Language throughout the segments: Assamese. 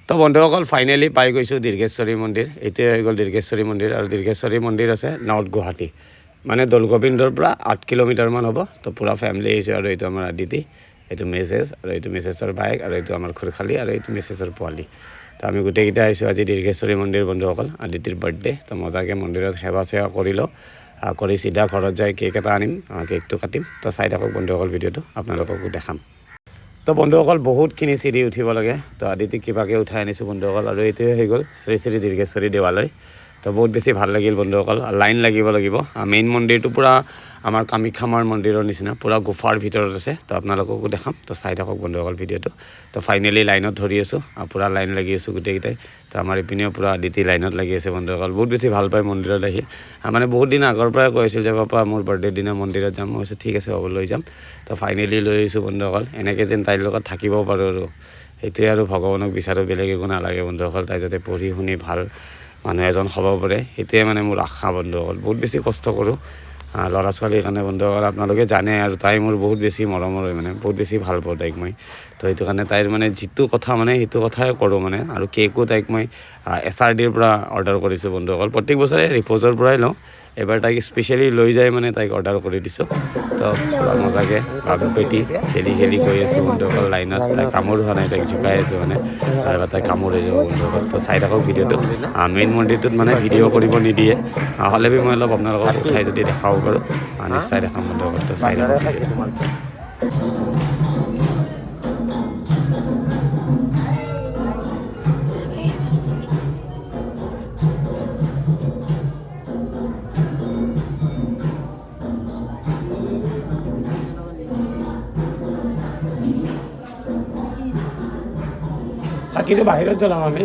তো বন্ধুসকল ফাইনেলি পাই গৈছোঁ দীৰ্ঘেশ্বৰী মন্দিৰ। এইটোৱে হৈ গ'ল দীৰ্ঘেশ্বৰী মন্দিৰ আৰু দীৰ্ঘেশ্বৰী মন্দিৰ আছে নৰ্থ গুৱাহাটী মানে দৌলগোবিন্দৰ পৰা 8 কিলোমিটাৰমান হ'ব। তো পূৰা ফেমিলি আহিছোঁ আৰু এইটো আমাৰ আদিতি, এইটো মেছেজ আৰু এইটো মেছেজৰ বাইক আৰু এইটো আমাৰ খুৰখালী আৰু এইটো মেছেজৰ পোৱালি। তো আমি গোটেইকেইটা আহিছোঁ আজি দীৰ্ঘেশ্বৰী মন্দিৰ বন্ধুসকল, আদিতিৰ বাৰ্থডে। তো মজাকৈ মন্দিৰত সেৱা চেৱা কৰি লওঁ, কৰি চিধা ঘৰত যাই কেক এটা আনিম, কেকটো কাটিম। তো চাই থাকক বন্ধুসকল ভিডিঅ'টো, আপোনালোককো দেখাম। তো বন্ধুসকল বহুতখিনি চিৰি উঠিব লাগে। তো আদিতিক কিবাকৈ উঠাই আনিছোঁ বন্ধুসকল আৰু এইটোৱে হৈ গ'ল শ্ৰী শ্ৰী দীৰ্ঘেশ্বৰী দেৱালয়। তো বহুত বেছি ভাল লাগিল বন্ধুসকল। লাইন লাগিব মেইন মন্দিৰটো পূৰা আমাৰ কামাখ্যা মাৰ মন্দিৰৰ নিচিনা পূৰা গুফাৰ ভিতৰত আছে। তো আপোনালোককো দেখাম, তো চাই থাকক বন্ধুসকল ভিডিঅ'টো। তো ফাইনেলি লাইনত ধৰি আছোঁ, পূৰা লাইন লাগি আছোঁ গোটেইকেইটাই। তো আমাৰ ইপিনেও পূৰা আদিতি লাইনত লাগি আছে বন্ধুসকল। বহুত বেছি ভাল পায় মন্দিৰত আহি, মানে বহুত দিন আগৰ পৰাই কৈ আছিল যে পাপা মোৰ বাৰ্থডেৰ দিনা মন্দিৰত যাম। মই কৈছোঁ ঠিক আছে হ'ব লৈ যাম। তো ফাইনেলি লৈ আহিছোঁ বন্ধুসকল। এনেকৈ যেন তাইৰ লগত থাকিব পাৰোঁ আৰু সেইটোৱে আৰু ভগৱানক বিচাৰোঁ, বেলেগ একো নালাগে বন্ধুসকল। তাই যাতে পঢ়ি শুনি ভাল মানুহ এজন হ'ব পাৰে, সেইটোৱে মানে মোৰ আশা বন্ধুসকল। বহুত বেছি কষ্ট কৰোঁ ল'ৰা ছোৱালীৰ কাৰণে বন্ধুসকল, আপোনালোকে জানে। আৰু তাই মোৰ বহুত বেছি মৰমৰ হয়, মানে বহুত বেছি ভাল পাওঁ তাইক মই। তো সেইটো কাৰণে তাইৰ মানে যিটো কথা মানে সেইটো কথাই কৰোঁ মানে। আৰু কেকো তাইক মই SRDৰ পৰা অৰ্ডাৰ কৰিছোঁ বন্ধুসকল। প্ৰত্যেক বছৰে ৰিপ'জৰ পৰাই লওঁ, এবাৰ তাইক স্পেচিয়েলি লৈ যাই মানে তাইক অৰ্ডাৰ কৰি দিছোঁ। তো পূৰা মজাকৈ বাবু পেটি খেলি খেলি গৈ আছোঁ বন্ধুসকল লাইনত। তাই কামোৰ হোৱা নাই, তাইক জোকাই আছোঁ মানে, আৰু এবাৰ তাই কামোৰ হৈ যাব বন্ধুসকল। তো চাই থাকক ভিডিঅ'টো। মেইন মন্দিৰটোত মানে ভিডিঅ' কৰিব নিদিয়ে, হ'লে মই অলপ আপোনালোকক উঠাই যদি দেখাব পাৰোঁ নিশ্চয় দেখাম বন্ধুসকল। তো চাই থাকক ভিডিঅ'টো। চাকিটো বাহিৰত জ্বলাম আমি।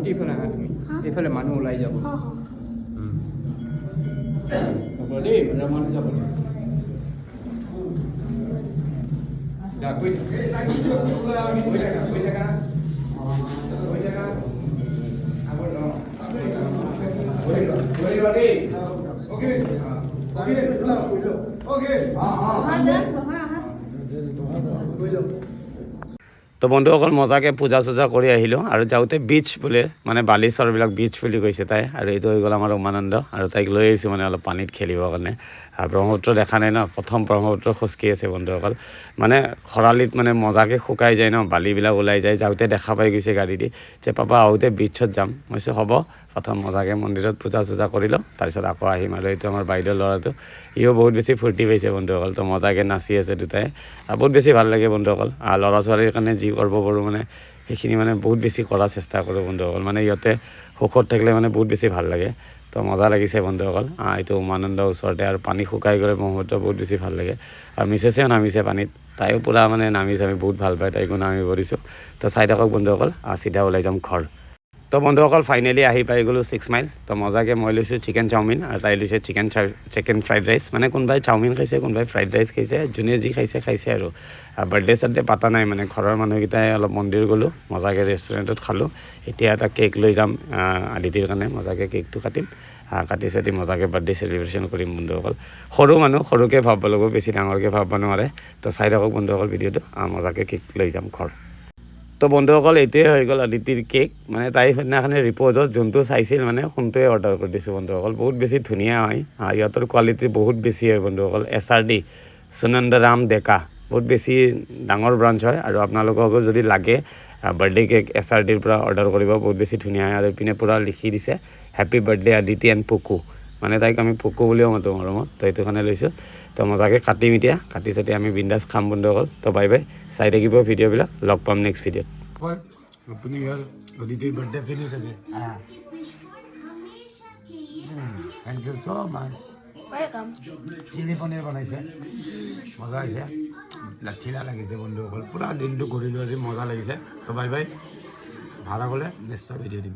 এইফালে আহা তুমি, এইফালে মানুহ ওলাই যাব। হ'ব দেই, মানুহ যাব দেই। তো বন্ধুসকল মজাকৈ পূজা চূজা কৰি আহিলোঁ আৰু যাওঁতে বিচ বোলে, মানে বালিচৰবিলাক বিচ বুলি কৈছে তাই। আৰু এইটো হৈ গ'ল আমাৰ উমানন্দ, আৰু তাইক লৈ আহিছোঁ মানে অলপ পানীত খেলিবৰ কাৰণে। ব্ৰহ্মপুত্ৰ দেখা নাই ন, প্ৰথম ব্ৰহ্মপুত্ৰ খোজকি আছে বন্ধুসকল। মানে খৰালিত মানে মজাকৈ শুকাই যায় ন, বালিবিলাক ওলাই যায়। যাওঁতে দেখা পাই গৈছে গাড়ী দি যে পাপা আহোঁতে বিচত যাম। মই কৈছোঁ হ'ব, প্ৰথম মজাকৈ মন্দিৰত পূজা চূজা কৰি লওঁ, তাৰপিছত আকৌ আহিম। আৰু এইটো আমাৰ বাইদেউৰ ল'ৰাটো, ইও বহুত বেছি ফূৰ্তি পাইছে বন্ধুসকল। তো মজাকৈ নাচি আছে দুটাই, বহুত বেছি ভাল লাগে বন্ধুসকল। ল'ৰা ছোৱালীৰ কাৰণে যি কৰিব পাৰোঁ মানে সেইখিনি মানে বহুত বেছি কৰাৰ চেষ্টা কৰোঁ বন্ধুসকল। মানে ইহঁতে সুখত থাকিলে মানে বহুত বেছি ভাল লাগে। তো মজা লাগিছে বন্ধুসকল। এইটো উমানন্দ ওচৰতে, আৰু পানী শুকাই গ'লে ব্ৰহ্মপুত্ৰ বহুত বেছি ভাল লাগে। আৰু মিছেছেও নামিছে পানীত, তাইও পূৰা মানে নামিছে, আমি বহুত ভাল পায় তাইকো নামিব দিছোঁ। তো চাই থাকক বন্ধুসকল, চিধা ওলাই যাম ঘৰ। তো বন্ধুসকল ফাইনেলি আহি পাই গ'লোঁ 6 মাইল। তো মজাকৈ মই লৈছোঁ চিকেন চাওমিন আৰু তাই লৈছে চিকেন ফ্ৰাইড ৰাইচ। মানে কোনোবাই চাওমিন খাইছে, কোনোবাই ফ্ৰাইড ৰাইচ খাইছে, যোনে যি খাইছে খাইছে। আৰু বাৰ্থডে চাৰ্থডে পাতা নাই, মানে ঘৰৰ মানুহকেইটাই অলপ মন্দিৰ গ'লোঁ, মজাকৈ ৰেষ্টুৰেণ্টত খালোঁ। এতিয়া এটা কেক লৈ যাম আদিতিৰ কাৰণে, মজাকৈ কেকটো কাটিম, কাটি চাটি মজাকৈ বাৰ্থডে চেলিব্ৰেশ্যন কৰিম বন্ধুসকল। সৰু মানুহ সৰুকৈ ভাবিব লাগিব, বেছি ডাঙৰকৈ ভাবিব নোৱাৰে। তো চাই থাকক বন্ধুসকল ভিডিঅ'টো, মজাকৈ কেক লৈ যাম ঘৰ। তো বন্ধুসকল এইটোৱে হৈ গ'ল আদিতিৰ কেক। মানে তাই সেইদিনাখনে ৰিপ'ৰ্টত যোনটো চাইছিল মানে সোনটোৱে অৰ্ডাৰ কৰি দিছোঁ বন্ধুসকল। বহুত বেছি ধুনীয়া হয়, ইহঁতৰ কোৱালিটি বহুত বেছি হয় বন্ধুসকল। SRD সুনন্দৰাম ডেকা, বহুত বেছি ডাঙৰ ব্ৰাঞ্চ হয়। আৰু আপোনালোককো যদি লাগে বাৰ্থডে কেক SRDৰ পৰা অৰ্ডাৰ কৰিব, বহুত বেছি ধুনীয়া হয়। আৰু ইপিনে পূৰা লিখি দিছে হেপী বাৰ্থডে আদিতি এণ্ড পুকু, মানে তাইক আমি পুকু বুলিও মাতোঁ মৰমত। তো এইটো কাৰণে লৈছোঁ। তো মজাকৈ কাটিম এতিয়া, কাটি চাটি আমি বিন্দাছ খাম বন্ধুসকল। তো বাই বাই, চাই থাকিব ভিডিঅ'বিলাক, লগ পাম নেক্সট ভিডিঅ'ত। আপুনি ইয়াৰ আদিতিৰ বাৰ্থডে ফিনিছ আছে। Thank you so' much. Chilli paneer বনাইছে, মজা হৈছে, লাচ্ছিলা লাগিছে বন্ধুসকল। পূৰা দিনটো ঘূৰিলোঁ আজি, মজা লাগিছে। তো বাই বাই, ভাড়া গ'লে নিশ্চয় ভিডিঅ' দিম।